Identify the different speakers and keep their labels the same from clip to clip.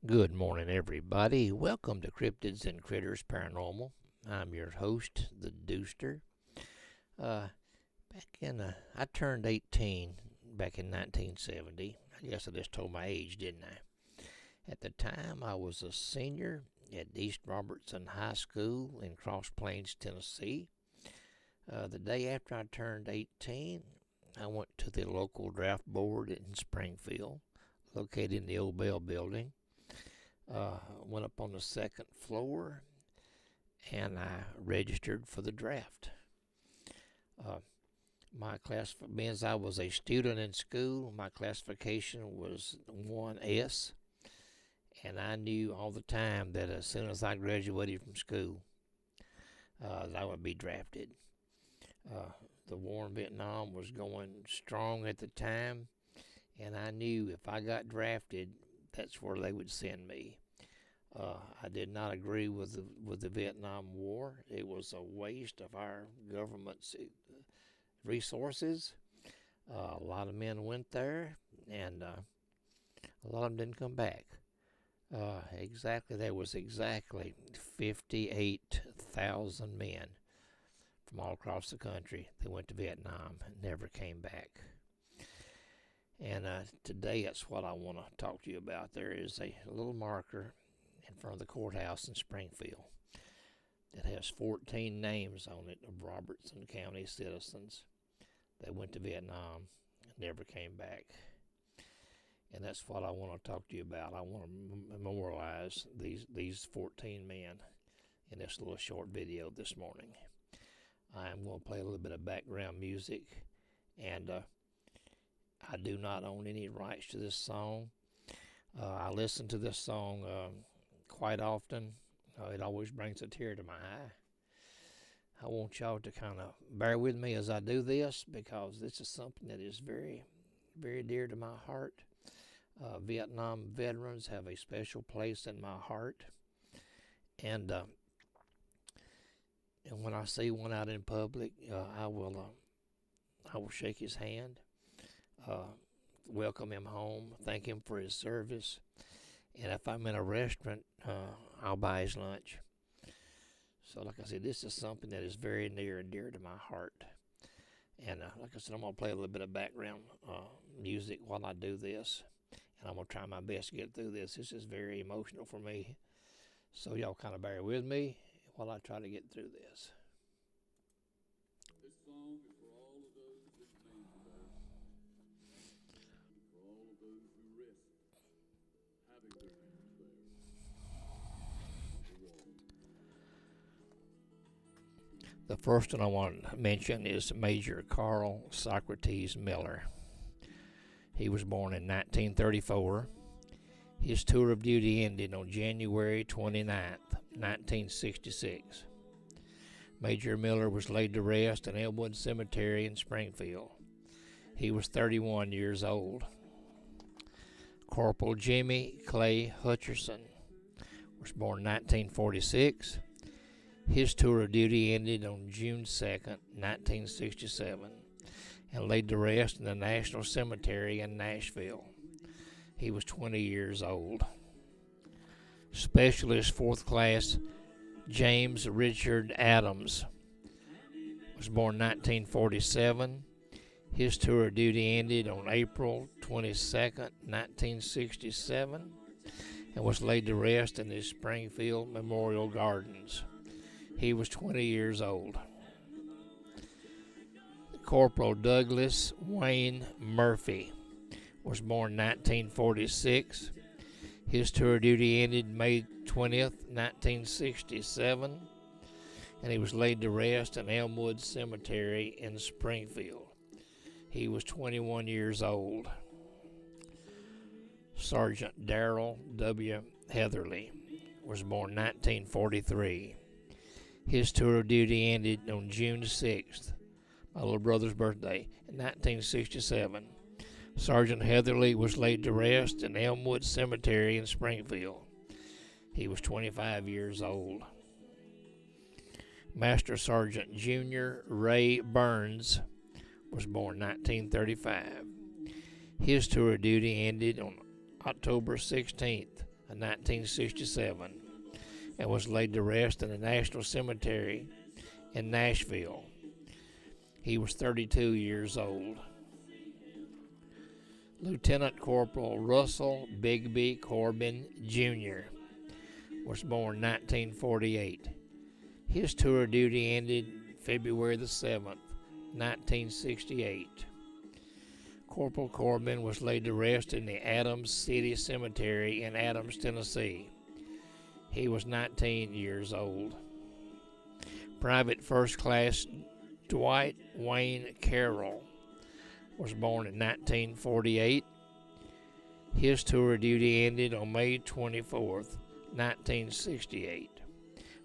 Speaker 1: Good morning, everybody. Welcome to Cryptids and Critters Paranormal. I'm your host, the Deuster. Uh, I turned 18 back in 1970. I guess I just told my age, didn't I? At the time, I was a senior at East Robertson High School in Cross Plains, Tennessee. The day after I turned 18, I went to the local draft board in Springfield, located in the old Bell building. Went up on the second floor and I registered for the draft. My class, means I was a student in school, my classification was 1S, and I knew all the time that as soon as I graduated from school, that I would be drafted. The war in Vietnam was going strong at the time, and I knew if I got drafted, that's where they would send me. I did not agree with the Vietnam War. It was a waste of our government's resources. A lot of men went there, and a lot of them didn't come back. There was exactly 58,000 men from all across the country that went to Vietnam and never came back. And today, that's what I want to talk to you about. There is a little marker in front of the courthouse in Springfield that has 14 names on it of Robertson County citizens that went to Vietnam and never came back. And that's what I want to talk to you about. I want to memorialize these 14 men in this little short video this morning. I am going to play a little bit of background music, and I do not own any rights to this song. I listen to this song quite often. It always brings a tear to my eye. I want y'all to kind of bear with me as I do this, because this is something that is very, very dear to my heart. Vietnam veterans have a special place in my heart. And when I see one out in public, I will shake his hand. Welcome him home, thank him for his service, and if I'm in a restaurant, I'll buy his lunch. So like I said, this is something that is very near and dear to my heart. And like I said, I'm going to play a little bit of background music while I do this, and I'm going to try my best to get through this. This is very emotional for me, so y'all kind of bear with me while I try to get through this.
Speaker 2: This song is for all of those who didn't make it there, and for all of those who risked having their names there. Number one.
Speaker 1: The first one I want to mention is Major Carl Socrates Miller. He was born in 1934. His tour of duty ended on January 29th, 1966. Major Miller was laid to rest in Elmwood Cemetery in Springfield. He was 31 years old. Corporal Jimmy Clay Hutcherson was born 1946. His tour of duty ended on June 2nd, 1967, and laid to rest in the National Cemetery in Nashville. He was 20 years old. Specialist 4th Class James Richard Adams was born 1947. His tour of duty ended on April 22nd, 1967, and was laid to rest in the Springfield Memorial Gardens. He was 20 years old. Corporal Douglas Wayne Murphy was born 1946. His tour of duty ended May 20th, 1967, and he was laid to rest in Elmwood Cemetery in Springfield. He was 21 years old. Sergeant Darrell W. Heatherly was born 1943. His tour of duty ended on June 6th, my little brother's birthday, in 1967. Sergeant Heatherly was laid to rest in Elmwood Cemetery in Springfield. He was 25 years old. Master Sergeant Junior Ray Burns was born 1935. His tour of duty ended on October 16th, of 1967 and was laid to rest in the National Cemetery in Nashville. He was 32 years old. Lieutenant Corporal Russell Bigby Corbin Jr. was born 1948. His tour of duty ended February the 7th, 1968. Corporal Corbin was laid to rest in the Adams City Cemetery in Adams, Tennessee. He was 19 years old. Private First Class Dwight Wayne Carroll was born in 1948. His tour of duty ended on May 24th, 1968.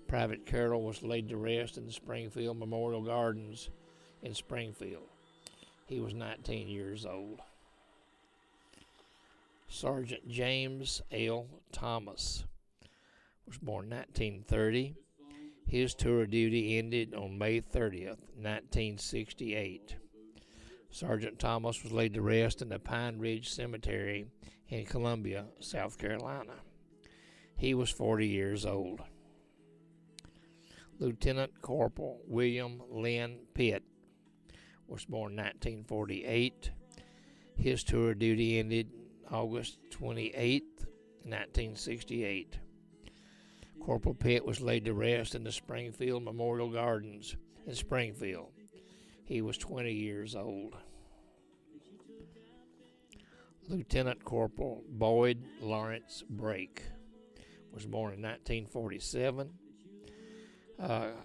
Speaker 1: Private Carroll was laid to rest in the Springfield Memorial Gardens in Springfield. He was 19 years old. Sergeant James L. Thomas was born 1930. His tour of duty ended on May 30th, 1968. Sergeant Thomas was laid to rest in the Pine Ridge Cemetery in Columbia, South Carolina. He was 40 years old. Lieutenant Corporal William Lynn Pitt was born 1948. His tour of duty ended August 28th, 1968. Corporal Pitt was laid to rest in the Springfield Memorial Gardens in Springfield. He was 20 years old. Lieutenant Corporal Boyd Lawrence Brake was born in 1947.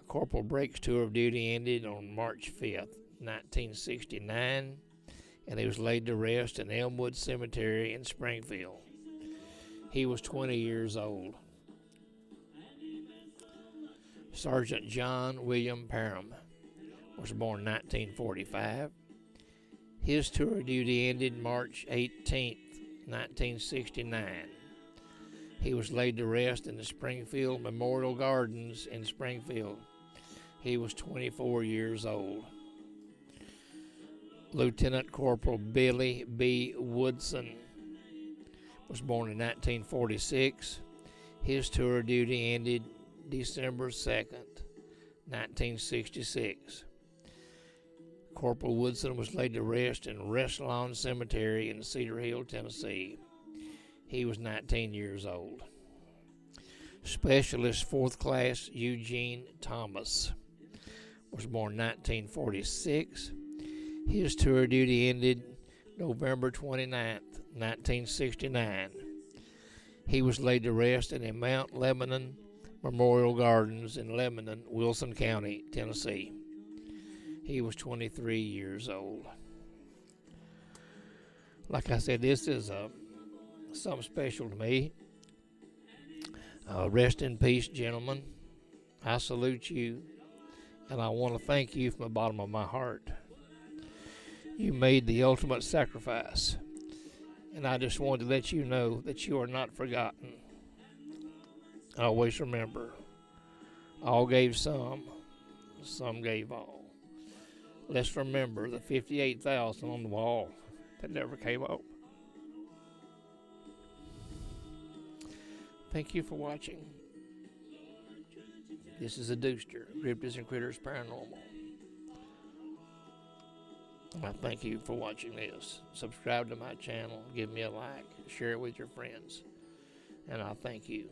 Speaker 1: Corporal Brake's tour of duty ended on March 5th, 1969, and he was laid to rest in Elmwood Cemetery in Springfield. He was 20 years old. Sergeant John William Parham was born 1945. His tour of duty ended March 18th, 1969. He was laid to rest in the Springfield Memorial Gardens in Springfield. He was 24 years old. Lieutenant Corporal Billy B. Woodson was born in 1946. His tour of duty ended December 2nd, 1966. Corporal Woodson was laid to rest in Restlawn Cemetery in Cedar Hill, Tennessee. He was 19 years old. Specialist 4th Class Eugene Thomas was born 1946. His tour of duty ended November 29th, 1969. He was laid to rest in the Mount Lebanon Memorial Gardens in Lebanon, Wilson County, Tennessee. He was 23 years old. Like I said, this is something special to me. Rest in peace, gentlemen. I salute you, and I want to thank you from the bottom of my heart. You made the ultimate sacrifice, and I just wanted to let you know that you are not forgotten. Always remember, all gave some gave all. Let's remember the 58,000 on the wall that never came up. Thank you for watching. This is a Dooster, Cryptids and Critters Paranormal. I thank you for watching this. Subscribe to my channel, give me a like, share it with your friends, and I thank you.